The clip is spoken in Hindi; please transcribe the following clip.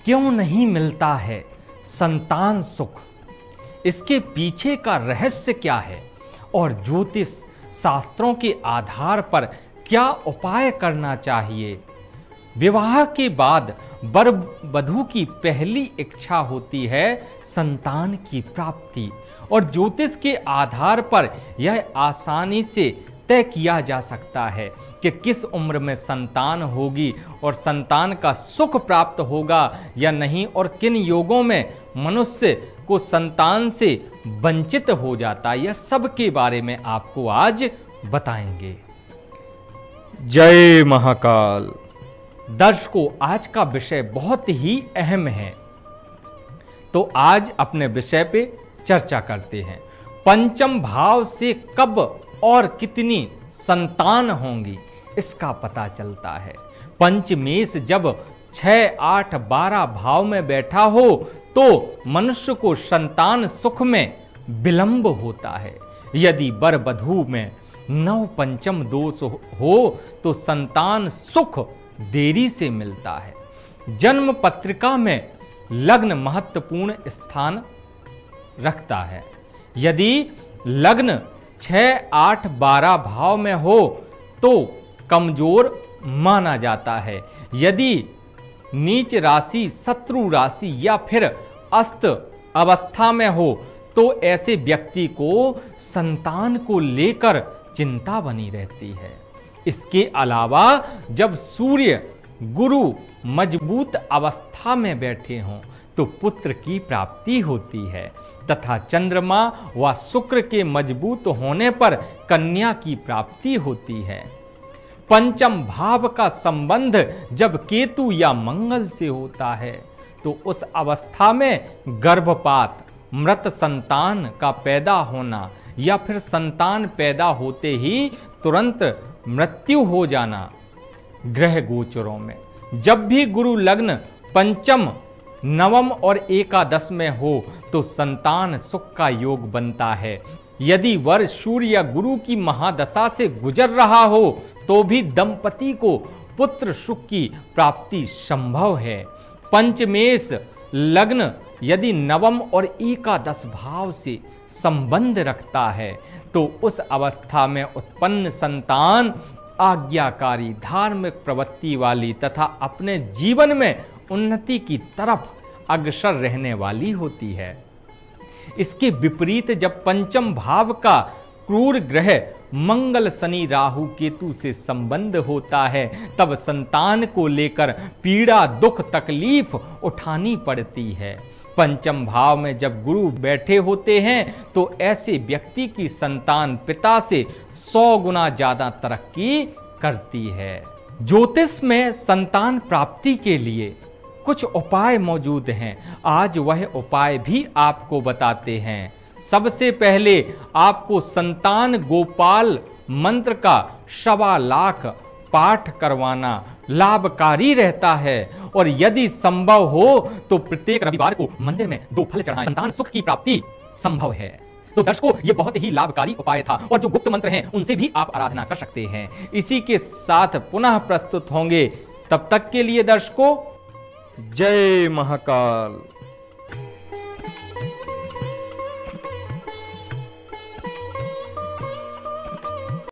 क्यों नहीं मिलता है संतान सुख? इसके पीछे का रहस्य क्या है और ज्योतिष शास्त्रों के आधार पर क्या उपाय करना चाहिए? विवाह के बाद वर वधू की पहली इच्छा होती है संतान की प्राप्ति और ज्योतिष के आधार पर यह आसानी से तय किया जा सकता है कि किस उम्र में संतान होगी और संतान का सुख प्राप्त होगा या नहीं और किन योगों में मनुष्य को संतान से वंचित हो जाता है। यह सब के बारे में आपको आज बताएंगे। जय महाकाल। दर्शकों, आज का विषय बहुत ही अहम है, तो आज अपने विषय पे चर्चा करते हैं। पंचम भाव से कब और कितनी संतान होंगी इसका पता चलता है। पंचमेश जब 6, 8, 12 भाव में बैठा हो तो मनुष्य को संतान सुख में विलंब होता है। यदि वर वधू में 9 पंचम दोष हो तो संतान सुख देरी से मिलता है। जन्म पत्रिका में लग्न महत्वपूर्ण स्थान रखता है। यदि लग्न 6, 8, 12 भाव में हो तो कमजोर माना जाता है। यदि नीच राशि, शत्रु राशि या फिर अस्त अवस्था में हो तो ऐसे व्यक्ति को संतान को लेकर चिंता बनी रहती है। इसके अलावा जब सूर्य गुरु मजबूत अवस्था में बैठे हों तो पुत्र की प्राप्ति होती है तथा चंद्रमा व शुक्र के मजबूत होने पर कन्या की प्राप्ति होती है। पंचम भाव का संबंध जब केतु या मंगल से होता है तो उस अवस्था में गर्भपात, मृत संतान का पैदा होना या फिर संतान पैदा होते ही तुरंत मृत्यु हो जाना ग्रह गोचरों में। जब भी गुरु लग्न पंचम, नवम और एकादश में हो तो संतान सुख का योग बनता है। यदि वर सूर्य या गुरु की महादशा से गुजर रहा हो तो भी दंपति को पुत्र सुख की प्राप्ति संभव है। पंचमेश लग्न यदि नवम और एकादश भाव से संबंध रखता है तो उस अवस्था में उत्पन्न संतान आज्ञाकारी, धार्मिक प्रवृत्ति वाली तथा अपने जीवन में उन्नति की तरफ अग्रसर रहने वाली होती है। इसके विपरीत जब पंचम भाव का क्रूर ग्रह मंगल, शनि, राहु, केतु से संबंध होता है तब संतान को लेकर पीड़ा, दुख, तकलीफ उठानी पड़ती है। पंचम भाव में जब गुरु बैठे होते हैं तो ऐसे व्यक्ति की संतान पिता से 100 गुना ज्यादा तरक्की करती है। ज्योतिष में संतान प्राप्ति के लिए कुछ उपाय मौजूद हैं। आज वह उपाय भी आपको बताते हैं। सबसे पहले आपको संतान गोपाल मंत्र का 1.25 लाख पाठ करवाना लाभकारी रहता है और यदि संभव हो तो प्रत्येक रविवार को मंदिर में 2 फल चढ़ाएं। संतान सुख की प्राप्ति संभव है। तो दर्शकों, ये बहुत ही लाभकारी उपाय था और जो गुप्त मंत्र हैं उनसे भी आप आराधना कर सकते हैं। इसी के साथ पुनः प्रस्तुत होंगे। तब तक के लिए दर्शकों, जय महाकाल।